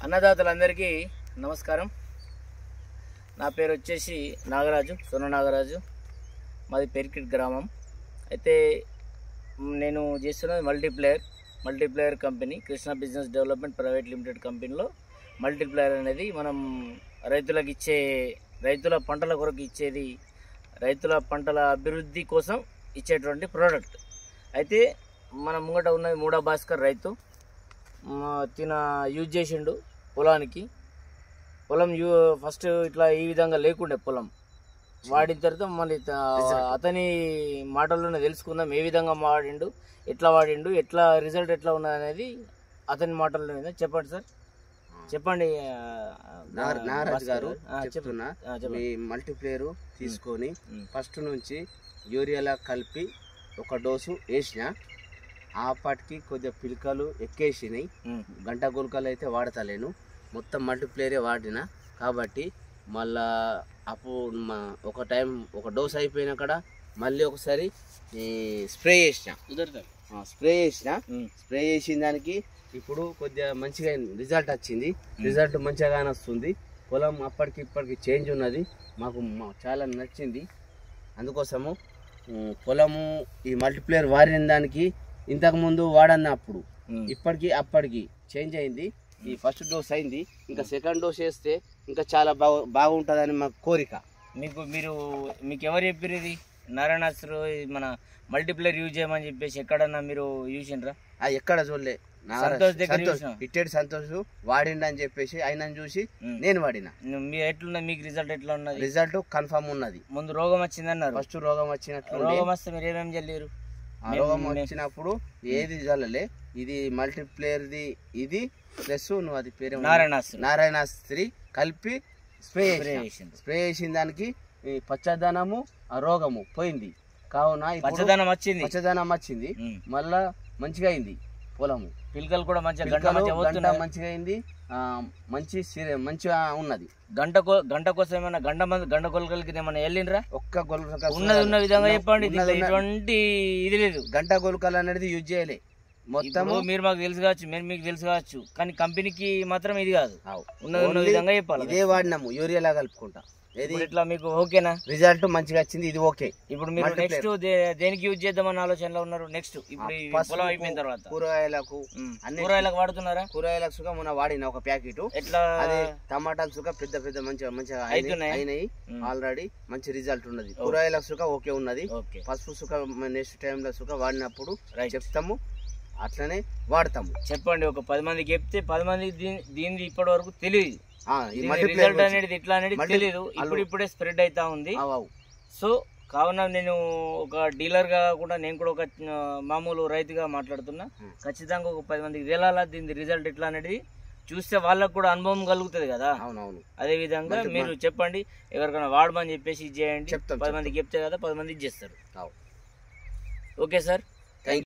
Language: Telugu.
అన్నదాతలందరికీ నమస్కారం. నా పేరు వచ్చేసి నాగరాజు, సొన్న నాగరాజు. మాది పెరికిట్ గ్రామం. అయితే నేను చేస్తున్నది multiplayer company, Krishna business development private limited కంపెనీలో మల్టీప్లేయర్ అనేది మనం రైతుల పంటల కొరకు ఇచ్చేది, రైతుల పంటల అభివృద్ధి కోసం ఇచ్చేటువంటి ప్రోడక్ట్. అయితే మన ముంగట ఉన్నది మూడా భాస్కర్ రైతు. తిన యూజ్ చేసిండు పొలానికి. పొలం ఫస్ట్ ఇట్లా ఈ విధంగా లేకుండే పొలం. వాడిన తర్వాత మళ్ళీ అతని మాటల్లోనే తెలుసుకుందాం ఏ విధంగా వాడిండు, ఎట్లా రిజల్ట్ ఎట్లా ఉన్నది అనేది అతని మాటల్లోనే. చెప్పండి సార్, చెప్పండి. నాగరాజు గారు చెప్తున్నా, మీ మల్టీప్లేయర్ తీసుకొని ఫస్ట్ నుంచి యూరియాలా కలిపి ఒక డోసు వేసిన, ఆపాటికి కొద్దిగా పిలకలు ఎక్కేసినాయి. గంట గులకలు అయితే వాడతలేను, మొత్తం మల్టీప్లేయరే వాడిన. కాబట్టి మళ్ళా అప్పుడు ఒక డోస్ అయిపోయిన కాడ మళ్ళీ ఒకసారి స్ప్రే చేసిన దానికి ఇప్పుడు కొద్దిగా మంచిగా రిజల్ట్ వచ్చింది. రిజల్ట్ మంచిగానే వస్తుంది. పొలం అప్పటికి ఇప్పటికి చేంజ్ ఉన్నది. మాకు చాలా నచ్చింది. అందుకోసము పొలము ఈ మల్టీప్లేయర్ వాడిన దానికి ఇంతకుముందు వాడన్నప్పుడు అప్పటికి చేంజ్ అయింది. ఈ ఫస్ట్ డోస్ అయింది, ఇంకా సెకండ్ డోస్ వేస్తే ఇంకా చాలా బాగుంటుందని మా కోరిక. మీకు ఎవరు చెప్పారు ఇది నారాయణాస్త్రు మన మల్టీప్లేయర్ యూజ్ చేయమని చెప్పేసి? ఎక్కడన్నా మీరు చూసిండ్రా? ఎక్కడ చూడలే. ఇట్టేడు సంతోష్ వాడిండు అని చెప్పేసి ఆయన చూసి నేను వాడిన. మీకు రిజల్ట్ ఎట్లా ఉన్నది? రిజల్ట్ కన్ఫర్మ్ ఉన్నది. ముందు రోగం వచ్చిందన్నారు. ఫస్ట్ రోగం వచ్చినట్లు. రోగం వస్తే మీరు ఏమేమి చల్లారు? రోగం వచ్చినప్పుడు ఏది చల్లలే. ఇది మల్టీప్లేయర్ది, ఇది ప్లస్ నువ్వు అది పేరు నారాయణాస్త్రి కలిపి స్ప్రే చేసిన దానికి పచ్చదనము ఆ రోగము పోయింది. కావున పచ్చదనం వచ్చింది. మళ్ళా మంచిగా అయింది పొలము. పిలకలు కూడా మంచిగా అయింది. మంచిగా ఉన్నది. గంట కోసం ఏమైనా గంట గొలకలకి ఏమైనా వెళ్ళిండ్రా? ఒక్క గొలక ఉన్న విధంగా చెప్పండి. ఎటువంటి ఇది లేదు. గంట గొలకలు అనేది యూజ్ చేయలే. మొత్తం మీరు మాకు తెలుసు కావచ్చు, మీకు తెలుసు కావచ్చు, కానీ కంపెనీకి మాత్రం ఇది కాదు. ఉన్న విధంగా చెప్పాలి. ఇదే వాడినాము యూరియాలా కలుపుకుంటా. ఇట్లా మీకు ఓకేనా? రిజల్ట్ మంచిగా వచ్చింది. ఇది ఓకే. ఇప్పుడు మీరు నెక్స్ట్ దేనికి యూజ్ చేద్దామన్న ఆలోచనలో ఉన్నారు? నెక్స్ట్ ఇప్పుడు పొలం అయిపోయిన తర్వాత కూరగాయలకు వాడుతున్నారా? కూరగాయలకు సుఖం మొన్న వాడిన ఒక ప్యాకెట్. ఎట్లా అదే టమాటాలు సుఖం పెద్ద మంచిగా అయినాయి. ఆల్రెడీ మంచి రిజల్ట్ ఉన్నది. కూరగాయలకు సుఖం ఓకే ఉన్నది. పసుపు సుఖం నెక్స్ట్ టైంలో సుఖం వాడినప్పుడు చెప్తాము, అట్లనే వాడతాము. చెప్పండి. ఒక 10 మందికి చెప్తే 10 మందికి దీన్ని ఇప్పటి వరకు తెలియదు. రిజల్ట్ అనేది ఎట్లా అనేది తెలియదు. ఇప్పుడే స్ప్రెడ్ అవుతా ఉంది. సో కావున నేను ఒక డీలర్ గా కూడా, నేను కూడా ఒక మామూలు రైతుగా మాట్లాడుతున్నా. ఖచ్చితంగా ఒక 10 మందికి తెలాలా దీని రిజల్ట్ ఎట్లా అనేది. చూస్తే వాళ్ళకు కూడా అనుభవం కలుగుతుంది కదా. అదే విధంగా మీరు చెప్పండి, ఎవరికైనా వాడమని చెప్పేసి ఇది చేయండి. 10 మందికి చెప్తే కదా 10 మంది ఇది చేస్తారు. Okay sir.